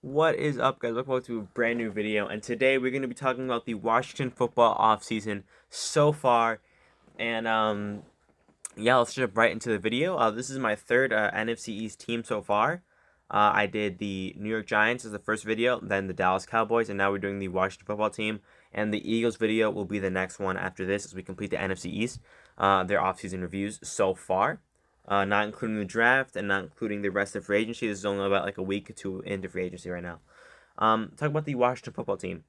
What is up, guys? Welcome to a brand new video, and today we're going to be talking about the Washington football offseason so far. And yeah, let's jump right into the video. This is my third NFC East team so far. I did the New York Giants as the first video, then the Dallas Cowboys, and now we're doing the Washington football team. And the Eagles video will be the next one after this as we complete the NFC East, their offseason reviews so far. Not including the draft and not including the rest of free agency. This is only about like a week or two into free agency right now. Talk about the Washington football team.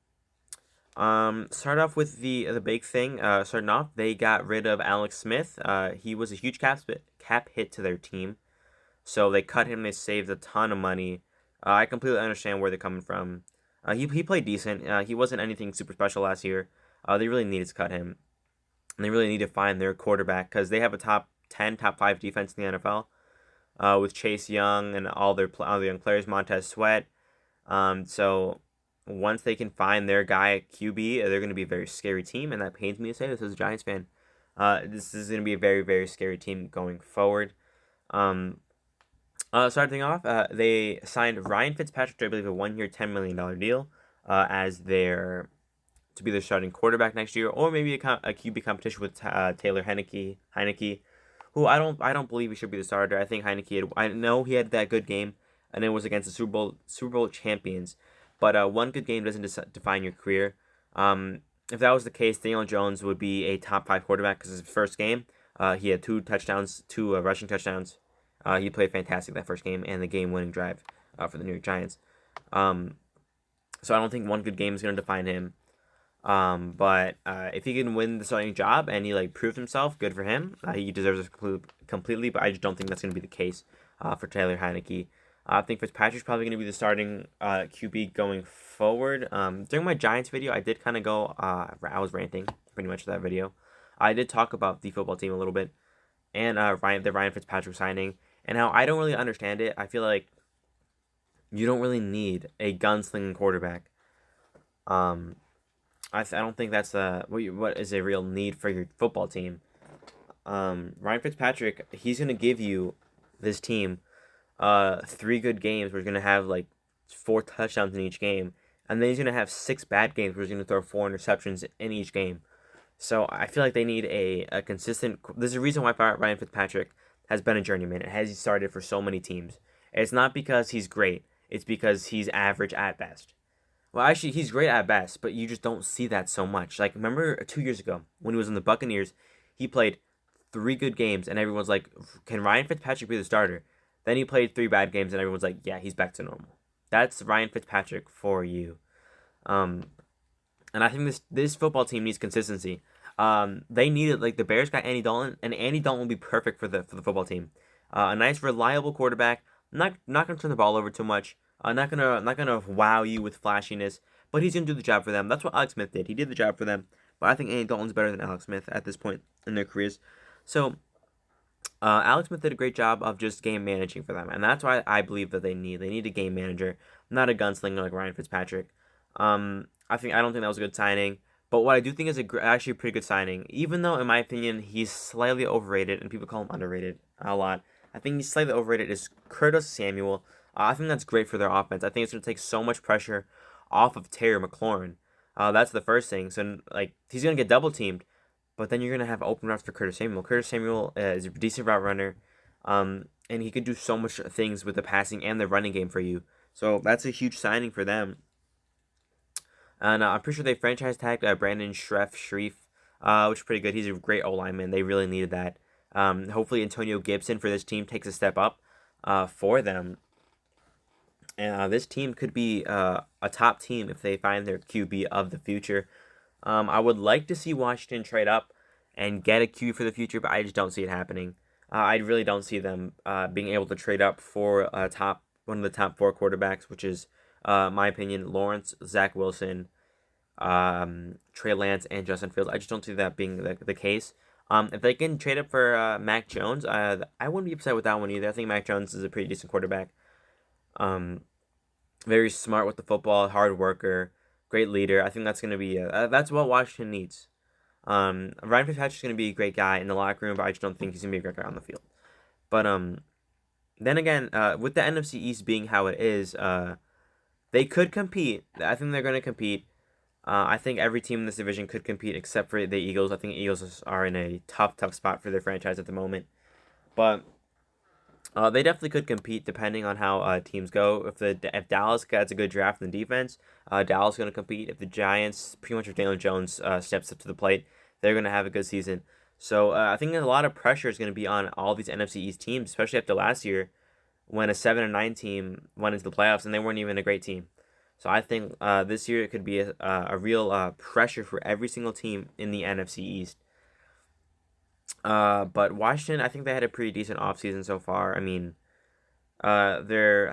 Start off with the big thing. Starting off, they got rid of Alex Smith. He was a huge cap hit to their team, so they cut him. They saved a ton of money. I completely understand where they're coming from. He played decent. He wasn't anything super special last year. They really needed to cut him, and they really need to find their quarterback because they have a top 10, top 5 defense in the NFL, with Chase Young and all the young players, Montez Sweat. So once they can find their guy at QB, they're going to be a very scary team, and that pains me to say this as a Giants fan. This is going to be a very, very scary team going forward. Starting off, they signed Ryan Fitzpatrick to, I believe, a 1-year, $10 million deal as to be their starting quarterback next year, or maybe a QB competition with Taylor Heineke, who I don't believe he should be the starter. I think I know he had that good game, and it was against the Super Bowl champions, but one good game doesn't define your career. If that was the case, Daniel Jones would be a top 5 quarterback because his first game, he had 2 touchdowns, 2 rushing touchdowns. He played fantastic that first game and the game-winning drive for the New York Giants. So I don't think one good game is going to define him. But if he can win the starting job and he proves himself, good for him. He deserves it completely, but I just don't think that's going to be the case for Taylor Heineke. I think Fitzpatrick's probably going to be the starting QB going forward. During my Giants video, I did kind of go. I was ranting pretty much that video. I did talk about the football team a little bit and the Ryan Fitzpatrick signing and how I don't really understand it. I feel like you don't really need a gunslinging quarterback. I don't think that's what is a real need for your football team. Ryan Fitzpatrick, he's gonna give you this team 3 good games where he's gonna have 4 touchdowns in each game, and then he's gonna have 6 bad games where he's gonna throw 4 interceptions in each game. So I feel like they need a consistent. There's a reason why Ryan Fitzpatrick has been a journeyman and has started for so many teams. It's not because he's great. It's because he's average at best. Well, actually, he's great at best, but you just don't see that so much. Remember 2 years ago when he was in the Buccaneers, he played 3 good games, and everyone's like, "Can Ryan Fitzpatrick be the starter?" Then he played 3 bad games, and everyone's like, "Yeah, he's back to normal." That's Ryan Fitzpatrick for you. Um, and I think this football team needs consistency. They needed the Bears got Andy Dalton, and Andy Dalton will be perfect for the football team. A nice, reliable quarterback. Not gonna turn the ball over too much. Not gonna wow you with flashiness, but he's gonna do the job for them. That's what Alex Smith did. He did the job for them. But I think Andy Dalton's better than Alex Smith at this point in their careers. So Alex Smith did a great job of just game managing for them, and that's why I believe that they need a game manager, not a gunslinger like Ryan Fitzpatrick. I don't think that was a good signing. But what I do think is actually a pretty good signing, even though in my opinion he's slightly overrated and people call him underrated a lot. I think he's slightly overrated is Curtis Samuel. I think that's great for their offense. I think it's going to take so much pressure off of Terry McLaurin. That's the first thing. So he's going to get double teamed, but then you're going to have open routes for Curtis Samuel. Curtis Samuel is a decent route runner, and he can do so much things with the passing and the running game for you. So that's a huge signing for them. And I'm pretty sure they franchise tagged Brandon Shreve, which is pretty good. He's a great O-lineman. They really needed that. Hopefully Antonio Gibson for this team takes a step up for them. And this team could be a top team if they find their QB of the future. I would like to see Washington trade up and get a QB for the future, but I just don't see it happening. I really don't see them being able to trade up for one of the top 4 quarterbacks, which is, my opinion, Lawrence, Zach Wilson, Trey Lance, and Justin Fields. I just don't see that being the case. If they can trade up for Mac Jones, I wouldn't be upset with that one either. I think Mac Jones is a pretty decent quarterback. Very smart with the football, hard worker, great leader. I think that's going to be that's what Washington needs. Ryan Fitzpatrick's going to be a great guy in the locker room, but I just don't think he's going to be a great guy on the field. But then again, with the NFC East being how it is, They could compete. I think they're going to compete. I think every team in this division could compete except for the Eagles. I think Eagles are in a tough spot for their franchise at the moment. But they definitely could compete depending on how teams go. If Dallas gets a good draft in the defense, Dallas is going to compete. If the Giants, pretty much if Daniel Jones steps up to the plate, they're going to have a good season. So I think a lot of pressure is going to be on all these NFC East teams, especially after last year when a 7-9 team went into the playoffs and they weren't even a great team. So I think this year it could be a real pressure for every single team in the NFC East. But Washington, I think they had a pretty decent offseason so far. I mean, I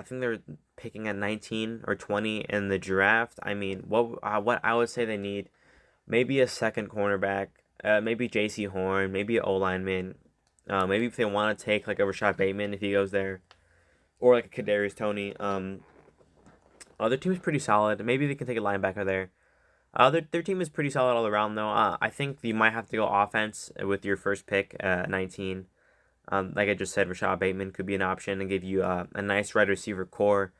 think they're picking at 19 or 20 in the draft. I mean, what I would say they need, maybe a second cornerback, maybe J.C. Horn, maybe an O-lineman. Maybe if they want to take like a Rashad Bateman if he goes there, or like a Kadarius Toney. Their team is pretty solid. Maybe they can take a linebacker there. Their team is pretty solid all around, though. I think you might have to go offense with your first pick at 19. Like I just said, Rashad Bateman could be an option and give you a nice wide receiver core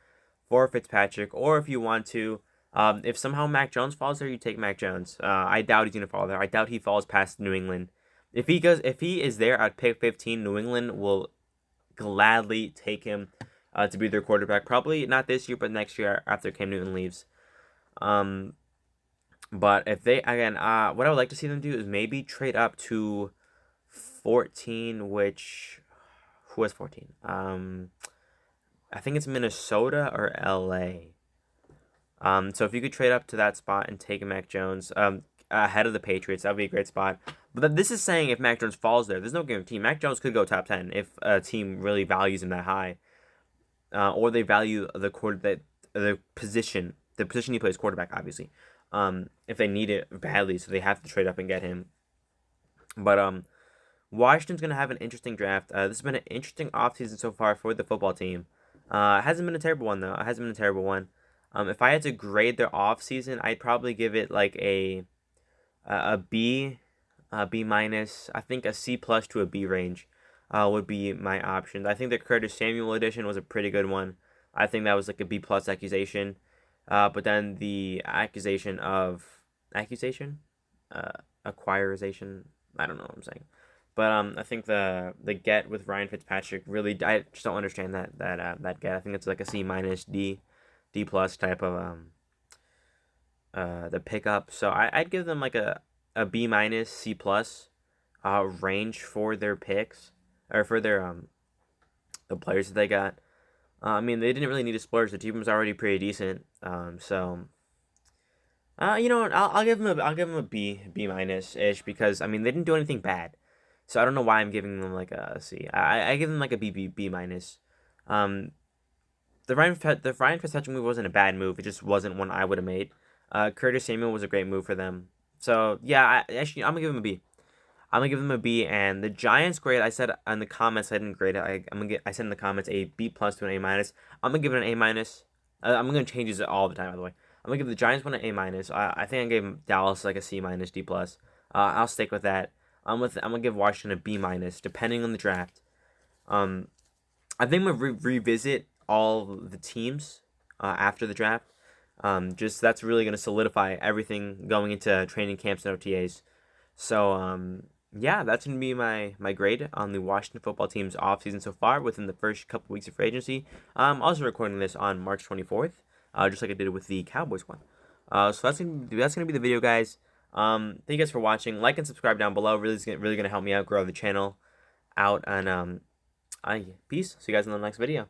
for Fitzpatrick. Or if you want to, if somehow Mac Jones falls there, you take Mac Jones. I doubt he's gonna fall there. I doubt he falls past New England. If he is there at pick 15, New England will gladly take him to be their quarterback. Probably not this year, but next year after Cam Newton leaves. But if they, again, what I would like to see them do is maybe trade up to 14, who has 14? I think it's Minnesota or LA. So if you could trade up to that spot and take Mac Jones, ahead of the Patriots, that would be a great spot. But this is saying if Mac Jones falls there, there's no guarantee. Mac Jones could go top 10 if a team really values him that high, or they value the position he plays quarterback, obviously. If they need it badly, so they have to trade up and get him. But Washington's gonna have an interesting draft. This has been an interesting offseason so far for the football team. It hasn't been a terrible one though. It hasn't been a terrible one. If I had to grade their offseason, I'd probably give it like a B, B minus. I think a C plus to a B range would be my options. I think the Curtis Samuel edition was a pretty good one. I think that was like a B plus accusation. But then the acquirization, I don't know what I'm saying. But I think the get with Ryan Fitzpatrick really, I just don't understand that get. I think it's like a C minus, D plus type of the pickup. So I'd give them like a B minus, C plus range for their picks, or for their the players that they got. I mean, they didn't really need to splurge. The team was already pretty decent. So you know what? I'll give them a B minus ish, because I mean they didn't do anything bad. So I don't know why I'm giving them like a C. I give them like a B minus. The Ryan Fitzpatrick move wasn't a bad move. It just wasn't one I would have made. Curtis Samuel was a great move for them. So yeah, I'm gonna give them a B. I'm gonna give them a B, and the Giants grade, I said in the comments I didn't grade it. I said in the comments a B plus to an A minus. I'm gonna give it an A minus. I'm gonna change this all the time, by the way. I'm gonna give the Giants one an A minus. I think I gave Dallas like a C minus, D plus. I'll stick with that. I'm gonna give Washington a B minus, depending on the draft. I think I'm gonna revisit all the teams after the draft. Just that's really gonna solidify everything going into training camps and OTAs. So yeah, that's going to be my grade on the Washington football team's offseason so far within the first couple weeks of free agency. I'm also recording this on March 24th, just like I did with the Cowboys one. So that's gonna be the video, guys. Thank you guys for watching. Like and subscribe down below. Really gonna help me out, grow the channel out, and peace. See you guys in the next video.